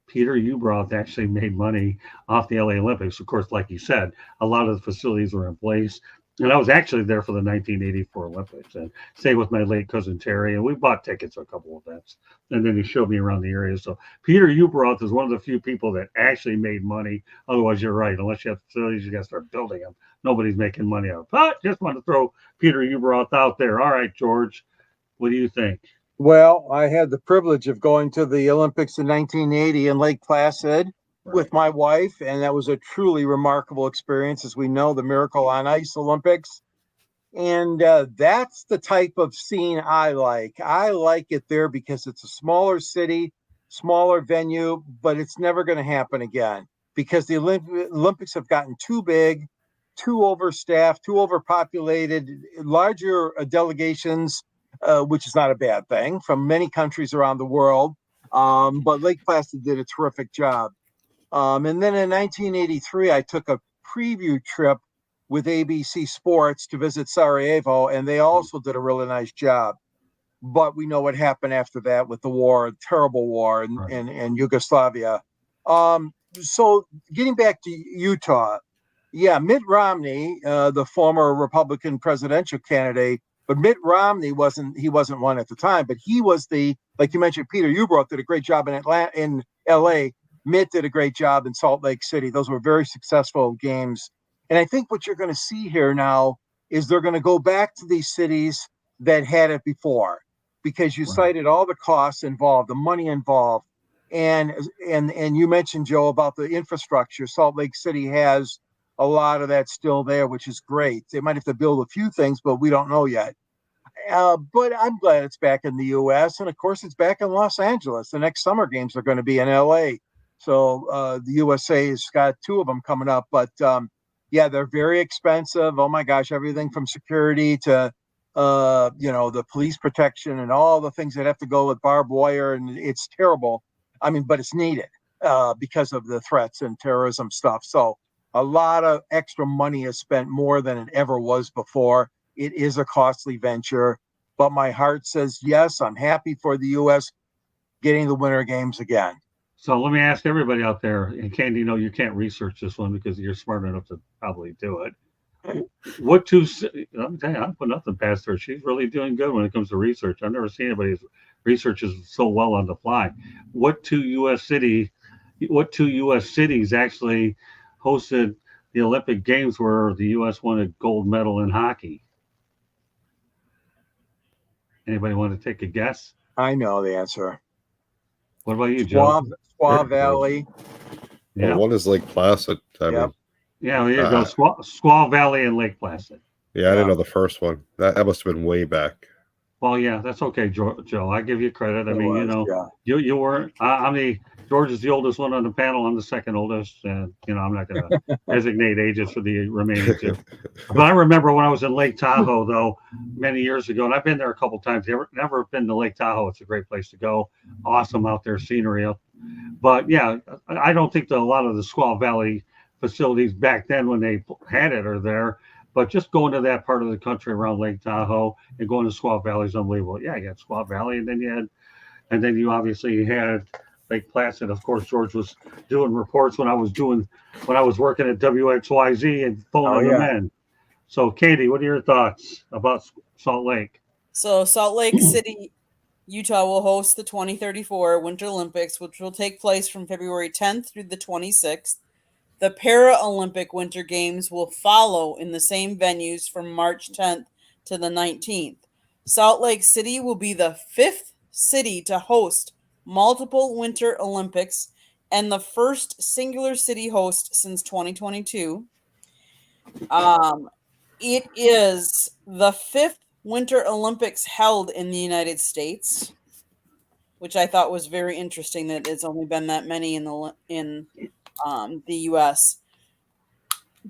Peter Ueberroth actually made money off the LA Olympics. Of course, like you said, a lot of the facilities were in place. And I was actually there for the 1984 Olympics and stayed with my late cousin Terry. And we bought tickets to a couple of events. And then he showed me around the area. So Peter Ueberroth is one of the few people that actually made money. Otherwise, you're right. Unless you have facilities, you got to start building them. Nobody's making money out of it. But just want to throw Peter Ueberroth out there. All right, George, what do you think? Well, I had the privilege of going to the Olympics in 1980 in Lake Placid with my wife, and that was a truly remarkable experience. As we know, the Miracle on Ice Olympics. And that's the type of scene I like. I like it there because it's a smaller city, smaller venue, but it's never going to happen again because the Olympics have gotten too big, too overstaffed, too overpopulated, larger delegations, which is not a bad thing, from many countries around the world. But Lake Placid did a terrific job. And then in 1983, I took a preview trip with ABC Sports to visit Sarajevo, and they also did a really nice job. But we know what happened after that with the war, terrible war in Yugoslavia. So getting back to Utah, Mitt Romney, the former Republican presidential candidate, but Mitt Romney wasn't one at the time, but he was like you mentioned, Peter Ueberroth did a great job in LA. Mitt did a great job in Salt Lake City. Those were very successful games. And I think what you're going to see here now is they're going to go back to these cities that had it before, because you cited all the costs involved, the money involved. and you mentioned, Joe, about the infrastructure. Salt Lake City has a lot of that still there, which is great. They might have to build a few things, but we don't know yet. But I'm glad it's back in the U.S. And of course, it's back in Los Angeles. The next summer games are going to be in L.A. So the USA's got 2 of them coming up. But yeah, they're very expensive. Oh my gosh, everything from security to the police protection and all the things that have to go with barbed wire, and it's terrible. I mean, but it's needed because of the threats and terrorism stuff. So a lot of extra money is spent, more than it ever was before. It is a costly venture, but my heart says yes. I'm happy for the U.S. getting the Winter Games again. So let me ask everybody out there, and Candy, you can't research this one because you're smart enough to probably do it. What 2? Let me tell you, I put nothing past her. She's really doing good when it comes to research. I've never seen anybody who researches so well on the fly. What two U.S. cities actually hosted the Olympic Games where the U.S. won a gold medal in hockey? Anybody want to take a guess? I know the answer. What about you, Joe? Squaw Valley. Yeah. Well, one is Lake Placid. Yep. Yeah, there you go. Squaw Valley and Lake Placid. Yeah, I didn't know the first one. That must have been way back. Well, yeah, that's okay, Joe. I give you credit. I mean, yeah. you weren't. George is the oldest one on the panel. I'm the second oldest, and I'm not going to designate ages for the remaining 2. But I remember when I was in Lake Tahoe, though, many years ago, and I've been there a couple times. Never been to Lake Tahoe. It's a great place to go. Awesome out there, scenery up. But yeah, I don't think that a lot of the Squaw Valley facilities back then when they had it are there. But just going to that part of the country around Lake Tahoe and going to Squaw Valley is unbelievable. Yeah, you had Squaw Valley, and then you obviously had Lake Placid. Of course, George was doing reports when I was working at WXYZ and phoning them in. So, Katie, what are your thoughts about Salt Lake? So, Salt Lake City, Utah will host the 2034 Winter Olympics, which will take place from February 10th through the 26th. The Paralympic Winter Games will follow in the same venues from March 10th to the 19th. Salt Lake City will be the 5th city to host multiple Winter Olympics and the first singular city host since 2022. It is the 5th Winter Olympics held in the United States, which I thought was very interesting that it's only been that many in the U.S.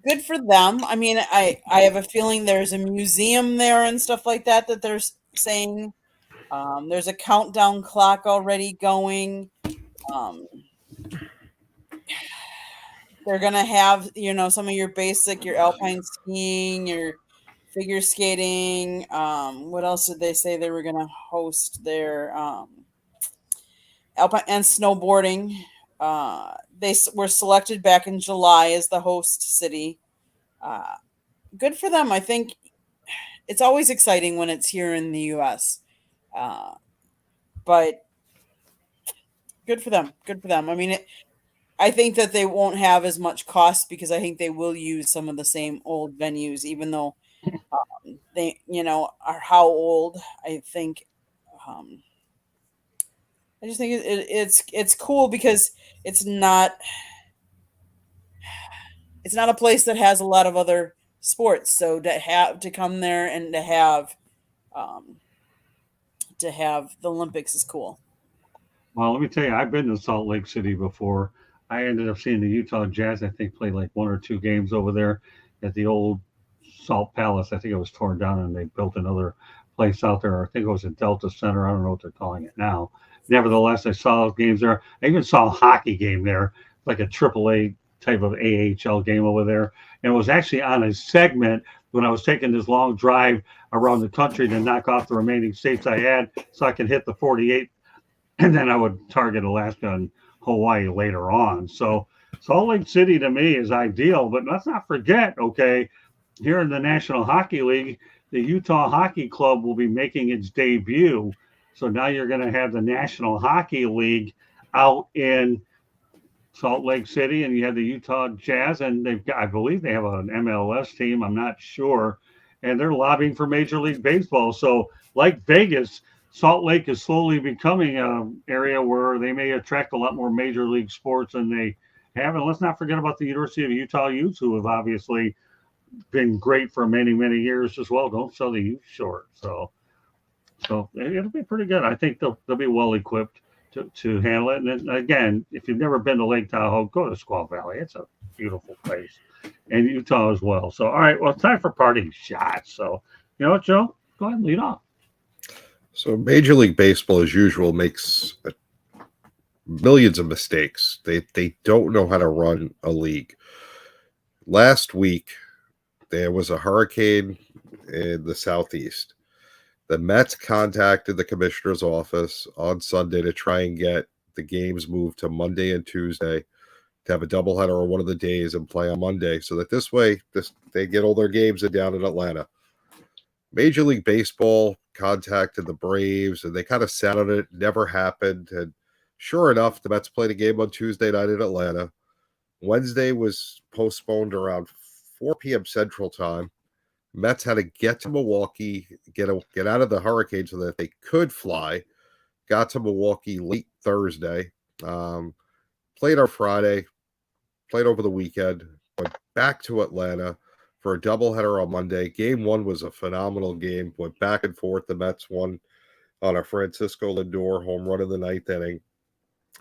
Good for them. I mean, I have a feeling there's a museum there and stuff like that they're saying. There's a countdown clock already going. They're going to have, some of your basic, your alpine skiing, your figure skating. What else did they say they were going to host there? Alpine and snowboarding. They were selected back in July as the host city. Good for them. I think it's always exciting when it's here in the U.S. But good for them. Good for them. I mean, I think that they won't have as much cost because I think they will use some of the same old venues, even though they, are how old. I think. I just think it's cool because it's not a place that has a lot of other sports. So to come there and to have the Olympics is cool. Well, let me tell you, I've been to Salt Lake City before. I ended up seeing the Utah Jazz, I think, play like 1 or 2 games over there at the old Salt Palace. I think it was torn down and they built another place out there. I think it was at Delta Center. I don't know what they're calling it now. Nevertheless, I saw games there. I even saw a hockey game there, like a AAA type of AHL game over there. And it was actually on a segment when I was taking this long drive around the country to knock off the remaining states I had so I could hit the 48. And then I would target Alaska and Hawaii later on. So Salt Lake City to me is ideal. But let's not forget, okay, here in the National Hockey League, the Utah Hockey Club will be making its debut. So now you're going to have the National Hockey League out in Salt Lake City, and you have the Utah Jazz, and I believe they have an MLS team. I'm not sure. And they're lobbying for Major League Baseball. So like Vegas, Salt Lake is slowly becoming an area where they may attract a lot more major league sports than they have. And let's not forget about the University of Utah Utes, who have obviously been great for many, many years as well. Don't sell the youth short. So it'll be pretty good. I think they'll be well equipped to handle it. And then, again, if you've never been to Lake Tahoe, go to Squaw Valley. It's a beautiful place, and Utah as well. So, all right, well, it's time for parting shots. So, you know what, Joe? Go ahead and lead off. So Major League Baseball, as usual, makes millions of mistakes. They don't know how to run a league. Last week, there was a hurricane in the southeast. The Mets contacted the commissioner's office on Sunday to try and get the games moved to Monday and Tuesday to have a doubleheader on one of the days and play on Monday, so that this way they get all their games down in Atlanta. Major League Baseball contacted the Braves, and they kind of sat on it. Never happened. And sure enough, the Mets played a game on Tuesday night in Atlanta. Wednesday was postponed around 4 p.m. Central Time. Mets had to get to Milwaukee, get out of the hurricane so that they could fly. Got to Milwaukee late Thursday. Played on Friday. Played over the weekend. Went back to Atlanta for a doubleheader on Monday. Game 1 was a phenomenal game. Went back and forth. The Mets won on a Francisco Lindor home run in the 9th inning,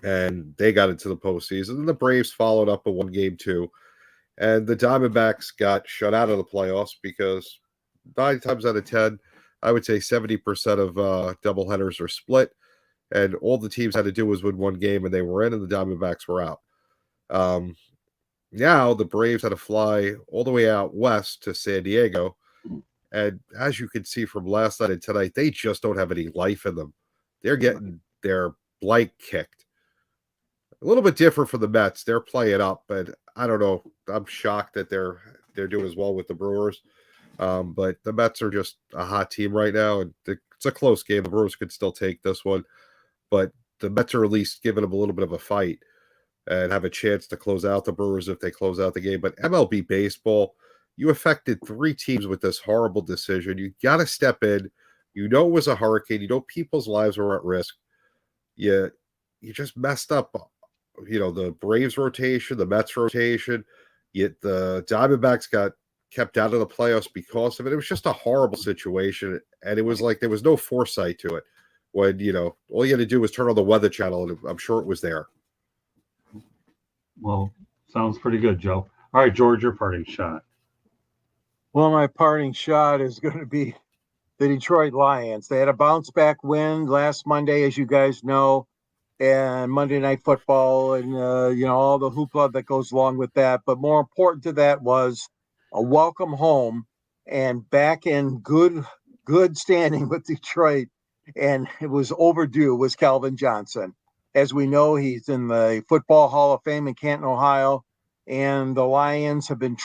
and they got into the postseason. And the Braves followed up a 1-game 2. And the Diamondbacks got shut out of the playoffs because 9 times out of 10, I would say 70% of doubleheaders are split. And all the teams had to do was win 1 game, and they were in, and the Diamondbacks were out. Now the Braves had to fly all the way out west to San Diego. And as you can see from last night and tonight, they just don't have any life in them. They're getting their blank kicked. A little bit different from the Mets. They're playing up, but I don't know. I'm shocked that they're doing as well with the Brewers. But the Mets are just a hot team right now, and it's a close game. The Brewers could still take this one, but the Mets are at least giving them a little bit of a fight and have a chance to close out the Brewers if they close out the game. But MLB baseball, you affected 3 teams with this horrible decision. You got to step in. You know it was a hurricane. You know people's lives were at risk. You just messed up. You know, the Braves rotation, the Mets rotation, yet the Diamondbacks got kept out of the playoffs because of it. It was just a horrible situation, and it was like there was no foresight to it. When, you know, all you had to do was turn on the Weather Channel, and I'm sure it was there. Well, sounds pretty good, Joe. All right, George, your parting shot. Well, my parting shot is going to be the Detroit Lions. They had a bounce back win last Monday, as you guys know, and Monday Night Football, and all the hoopla that goes along with that. But more important to that was a welcome home and back in good standing with Detroit, and it was overdue, was Calvin Johnson. As we know, he's in the Football Hall of Fame in Canton, Ohio, and the Lions have been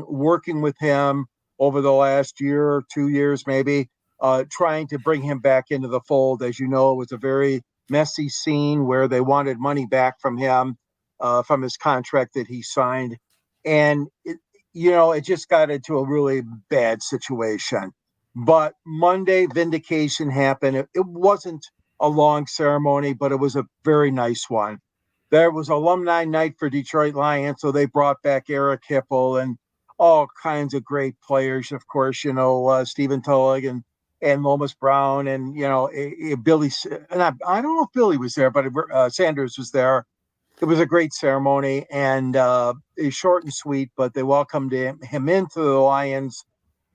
working with him over the last year or 2 years maybe, trying to bring him back into the fold. As you know, it was a very messy scene where they wanted money back from him, from his contract that he signed. And, it just got into a really bad situation. But Monday, vindication happened. It wasn't a long ceremony, but it was a very nice one. There was alumni night for Detroit Lions, so they brought back Eric Hipple and all kinds of great players. Of course, Stephen Tulloch and Lomas Brown, and Billy. And I don't know if Billy was there, but Sanders was there. It was a great ceremony, and it's short and sweet, but they welcomed him into the Lions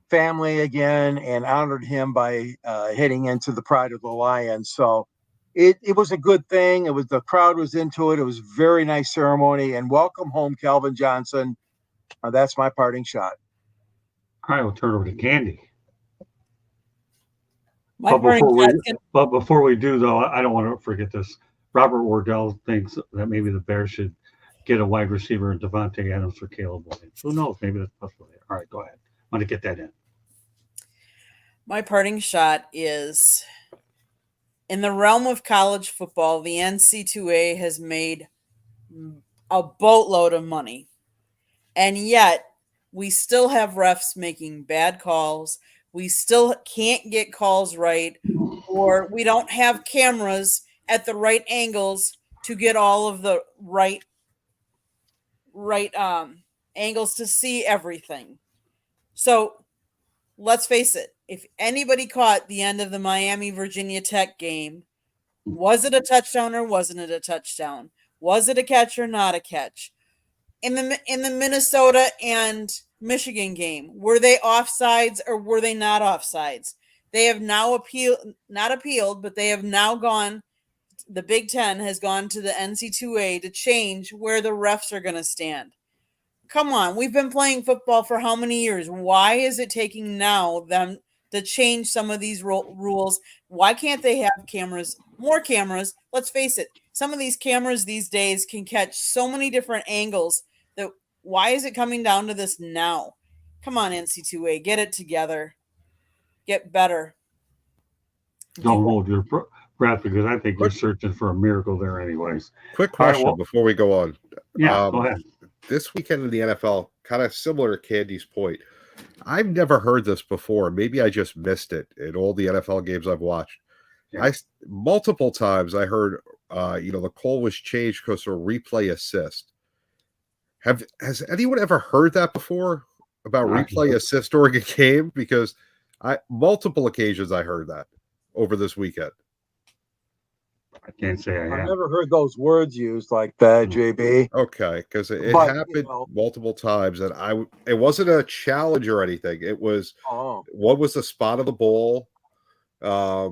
family again and honored him by heading into the Pride of the Lions. So it was a good thing. The crowd was into it. It was a very nice ceremony, and welcome home, Calvin Johnson. That's my parting shot. All right, we'll turn over to Candy. My But before we do, though, I don't want to forget this. Robert Wardell thinks that maybe the Bears should get a wide receiver in Davante Adams for Caleb Williams. Who knows? Maybe that's possible. All right, go ahead. I want to get that in. My parting shot is, in the realm of college football, the NC2A has made a boatload of money. And yet, we still have refs making bad calls. We still can't get calls right or we don't have cameras at the right angles to get all of the right angles to see everything. So let's face it, if anybody caught the end of the Miami Virginia Tech game, was it a touchdown or wasn't it a touchdown? Was it a catch or not a catch? In the Minnesota and Michigan game, were they offsides or were they not offsides? They have now not appealed, but they have now gone. The Big Ten has gone to the NC2A to change where the refs are going to stand. Come on, we've been playing football for how many years? Why is it taking now them to change some of these rules? Why can't they have cameras, more cameras? Let's face it, some of these cameras these days can catch so many different angles that why is it coming down to this now? Come on, NC2A, get it together. Get better. Don't hold your breath because I think you're searching for a miracle there anyways. Quick question before we go on. Yeah, go ahead. This weekend in the NFL, kind of similar to Candy's point, I've never heard this before. Maybe I just missed it in all the NFL games I've watched. Yeah. Multiple times I heard, the call was changed because of a replay assist. Has anyone ever heard that before about replay assist during a game? Because multiple occasions I heard that over this weekend. I can't say I have. I've never heard those words used like that, JB. Okay, because it happened multiple times, and it wasn't a challenge or anything. It was what was the spot of the ball? I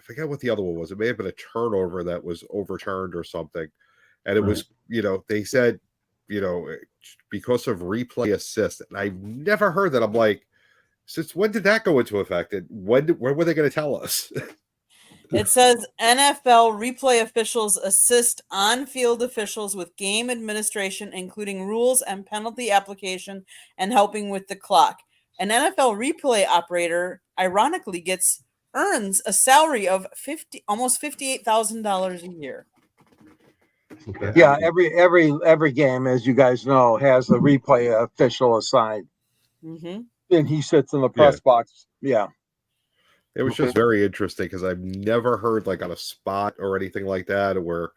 forget what the other one was. It may have been a turnover that was overturned or something, and it was they said because of replay assist, and I've never heard that. I'm like, since when did that go into effect? And when were they going to tell us? It says NFL replay officials assist on-field officials with game administration, including rules and penalty application and helping with the clock. An NFL replay operator, ironically, earns a salary of almost $58,000 a year. Okay. Yeah, every game, as you guys know, has a replay official assigned, and he sits in the press box. Yeah. It was just very interesting because I've never heard like on a spot or anything like that where,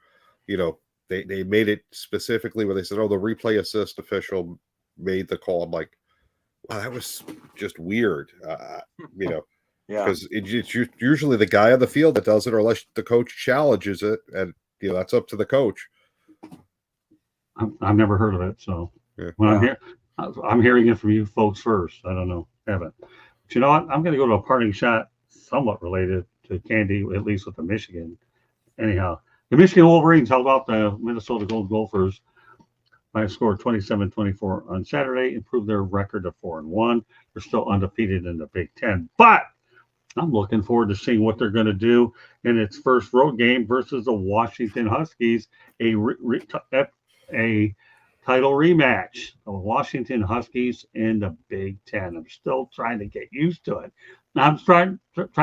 they made it specifically where they said, the replay assist official made the call. I'm like, wow, that was just weird, because it's usually the guy on the field that does it, or unless the coach challenges it, and that's up to the coach. I've never heard of it, so I'm hearing it from you folks first. I don't know, haven't. But you know what? I'm going to go to a parting shot. Somewhat related to Candy, at least with the Michigan. Anyhow, the Michigan Wolverines held off the Minnesota Golden Gophers by a score of 27-24 on Saturday, improved their record to 4-1. They're still undefeated in the Big Ten, but I'm looking forward to seeing what they're going to do in its first road game versus the Washington Huskies, a title rematch. The Washington Huskies in the Big Ten. I'm still trying to get used to it. I'm trying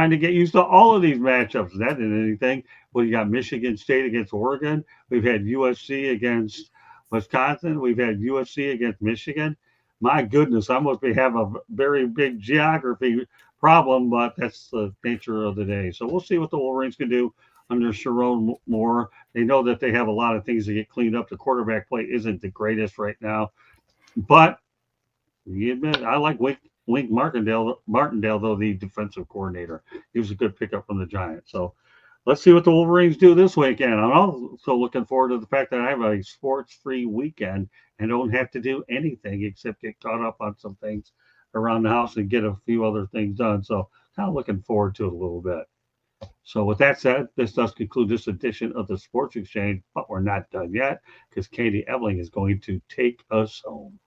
to get used to all of these matchups. That isn't anything. Well, you got Michigan State against Oregon. We've had USC against Wisconsin. We've had USC against Michigan. My goodness, I must have a very big geography problem, but that's the nature of the day. So we'll see what the Wolverines can do under Sharon Moore. They know that they have a lot of things to get cleaned up. The quarterback play isn't the greatest right now, but you admit I like Wink Martindale, though, the defensive coordinator. He was a good pickup from the Giants. So let's see what the Wolverines do this weekend. I'm also looking forward to the fact that I have a sports-free weekend and don't have to do anything except get caught up on some things around the house and get a few other things done. So kind of looking forward to it a little bit. So with that said, this does conclude this edition of the Sports Exchange, but we're not done yet because Katie Eveling is going to take us home.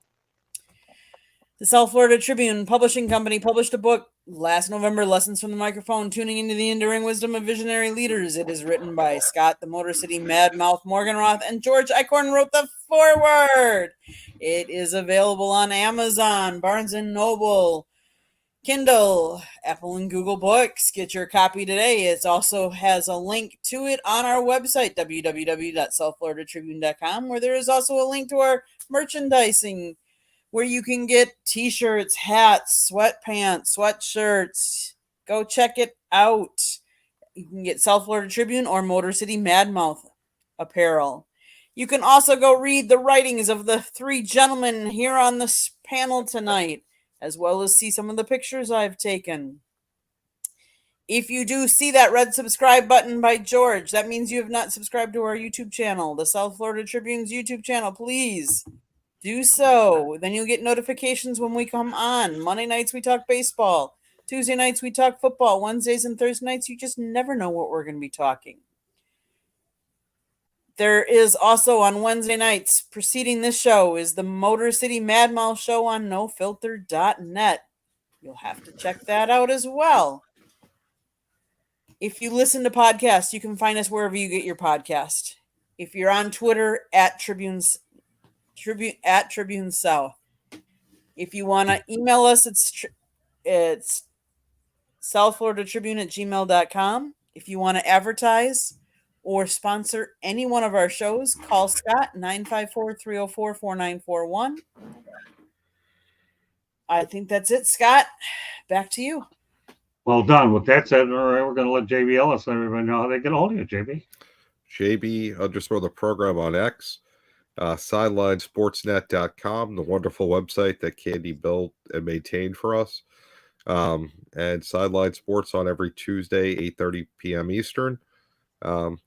The South Florida Tribune Publishing Company published a book last November, Lessons from the Microphone, Tuning into the Enduring Wisdom of Visionary Leaders. It is written by Scott, the Motor City Madmouth Morganroth, and George Eichhorn wrote the foreword. It is available on Amazon, Barnes & Noble, Kindle, Apple and Google Books. Get your copy today. It also has a link to it on our website, www.southfloridatribune.com, where there is also a link to our merchandising, where you can get t-shirts, hats, sweatpants, sweatshirts. Go check it out. You can get South Florida Tribune or Motor City Madmouth apparel. You can also go read the writings of the three gentlemen here on this panel tonight, as well as see some of the pictures I've taken. If you do see that red subscribe button by George, that means you have not subscribed to our YouTube channel, the South Florida Tribune's YouTube channel. Please do so. Then you'll get notifications when we come on. Monday nights we talk baseball. Tuesday nights we talk football. Wednesdays and Thursday nights you just never know what we're going to be talking. There is also on Wednesday nights, preceding this show, is the Motor City Madmouth show on nofilter.net. You'll have to check that out as well. If you listen to podcasts, you can find us wherever you get your podcast. If you're on Twitter, at Tribune South. If you want to email us, it's southfloridatribune@gmail.com. If you want to advertise or sponsor any one of our shows, call Scott 954-304-4941. I think that's it, Scott. Back to you. Well done. With that said, all right, we're going to let JB Ellis let everybody know how they get a hold of you, JB. JB_ the program on X, sidelinesportsnet.com, the wonderful website that Candy built and maintained for us, and Sideline Sports on every Tuesday, 8:30 p.m. Eastern.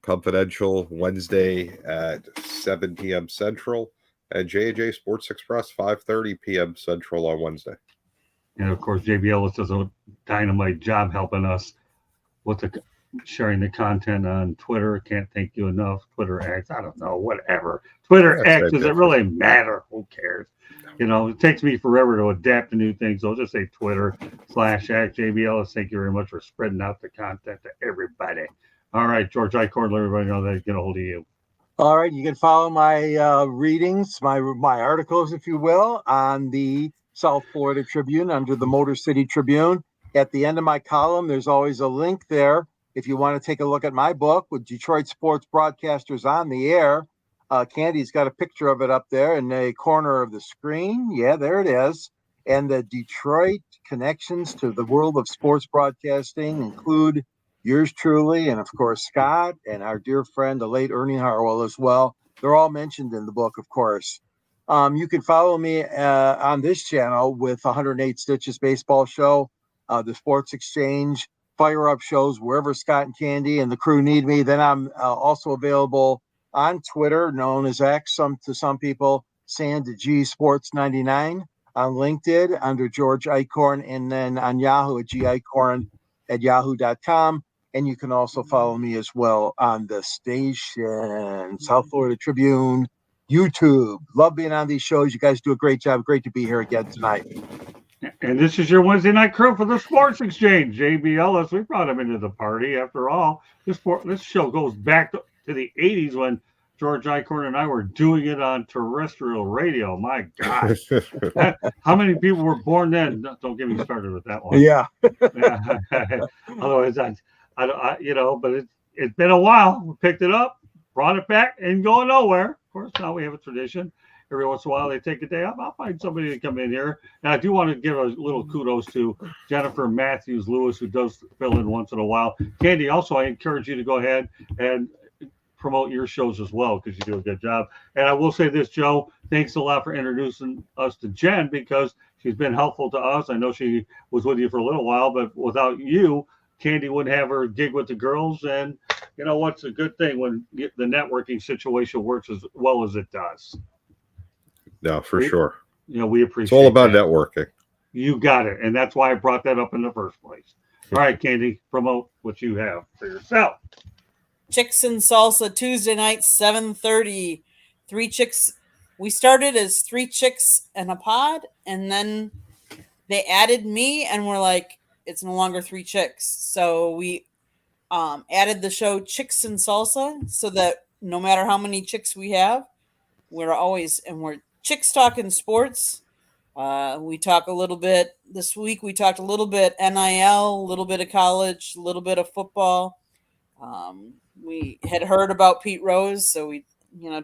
Confidential Wednesday at 7 p.m. Central, and J&J Sports Express 5:30 p.m. Central on Wednesday. And of course, JB Ellis does a dynamite job helping us with sharing the content on Twitter. Can't thank you enough. Twitter X, I don't know, whatever. Twitter X, does it really matter? Who cares? You know, it takes me forever to adapt to new things. So I'll just say Twitter/X. JB Ellis, thank you very much for spreading out the content to everybody. All right, George Eichhorn, let everybody know they get a hold of you. All right, you can follow my readings, my articles, if you will, on the South Florida Tribune under the Motor City Tribune. At the end of my column, there's always a link there if you want to take a look at my book with Detroit sports broadcasters on the air. Candy's got a picture of it up there in the corner of the screen. Yeah, there it is. And the Detroit connections to the world of sports broadcasting include yours truly, and of course, Scott, and our dear friend, the late Ernie Harwell as well. They're all mentioned in the book, of course. You can follow me on this channel with 108 Stitches Baseball Show, the Sports Exchange, Fire Up shows, wherever Scott and Candy and the crew need me. Then I'm also available on Twitter, known as X, to some people, Sand G Sports 99, on LinkedIn under George Eichhorn, and then on Yahoo at geichhorn@yahoo.com. And you can also follow me as well on the station, South Florida Tribune, YouTube. Love being on these shows. You guys do a great job. Great to be here again tonight. And this is your Wednesday night crew for the Sports Exchange. JB Ellis, we brought him into the party. After all, this show goes back to the 80s when George Eichhorn and I were doing it on terrestrial radio. My gosh. How many people were born then? Don't get me started with that one. Yeah. Otherwise, but it's been a while. We picked it up, brought it back, and going nowhere. Of course, now we have a tradition. Every once in a while, they take a day off. I'll find somebody to come in here. And I do want to give a little kudos to Jennifer Matthews Lewis, who does fill in once in a while. Candy, also, I encourage you to go ahead and promote your shows as well, because you do a good job. And I will say this, Joe, thanks a lot for introducing us to Jen, because she's been helpful to us. I know she was with you for a little while, but without you, Candy wouldn't have her gig with the girls. And you know what's a good thing when the networking situation works as well as it does. No, for sure. You know, we appreciate it's all about that. Networking. You got it. And that's why I brought that up in the first place. All right, Candy, promote what you have for yourself. Chicks and Salsa Tuesday night, 7:30. 3 chicks. We started as 3 chicks and a pod, and then they added me, and we're like, it's no longer 3 chicks. So we added the show Chicks and Salsa, so that no matter how many chicks we have, we're chicks talking sports. We talk a little bit this week. We talked a little bit NIL, a little bit of college, a little bit of football. We had heard about Pete Rose, so we,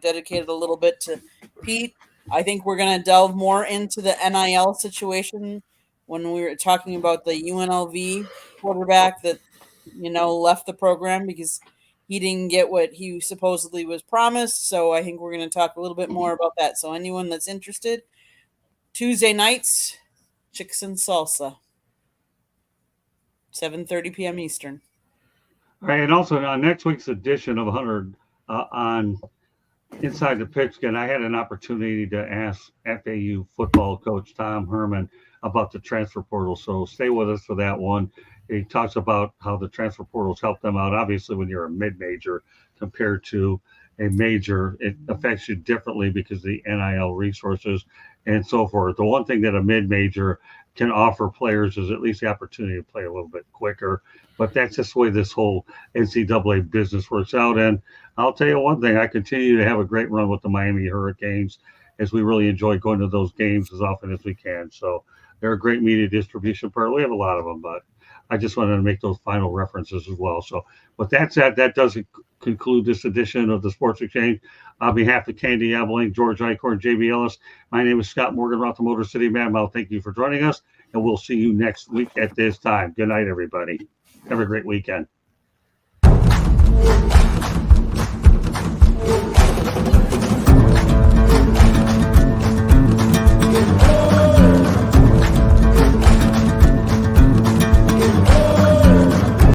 dedicated a little bit to Pete. I think we're going to delve more into the NIL situation when we were talking about the UNLV quarterback that left the program because he didn't get what he supposedly was promised. So I think we're going to talk a little bit more about that. So anyone that's interested, Tuesday nights, Chicks and Salsa, 7:30 p.m. Eastern. All right, and also on next week's edition of 100 on Inside the Pigskin, I had an opportunity to ask FAU football coach Tom Herman about the transfer portal. So stay with us for that one. He talks about how the transfer portals help them out. Obviously, when you're a mid-major compared to a major, it affects you differently because of the NIL resources and so forth. The one thing that a mid-major can offer players is at least the opportunity to play a little bit quicker. But that's just the way this whole NCAA business works out. And I'll tell you one thing, I continue to have a great run with the Miami Hurricanes as we really enjoy going to those games as often as we can. So they're a great media distribution partner. We have a lot of them, but I just wanted to make those final references as well. So with that said, that does conclude this edition of the Sports Exchange. On behalf of Candy Abeling, George Eichhorn, JB Ellis, my name is Scott Morgan, Roth the Motor City Man. I'll thank you for joining us, and we'll see you next week at this time. Good night, everybody. Have a great weekend.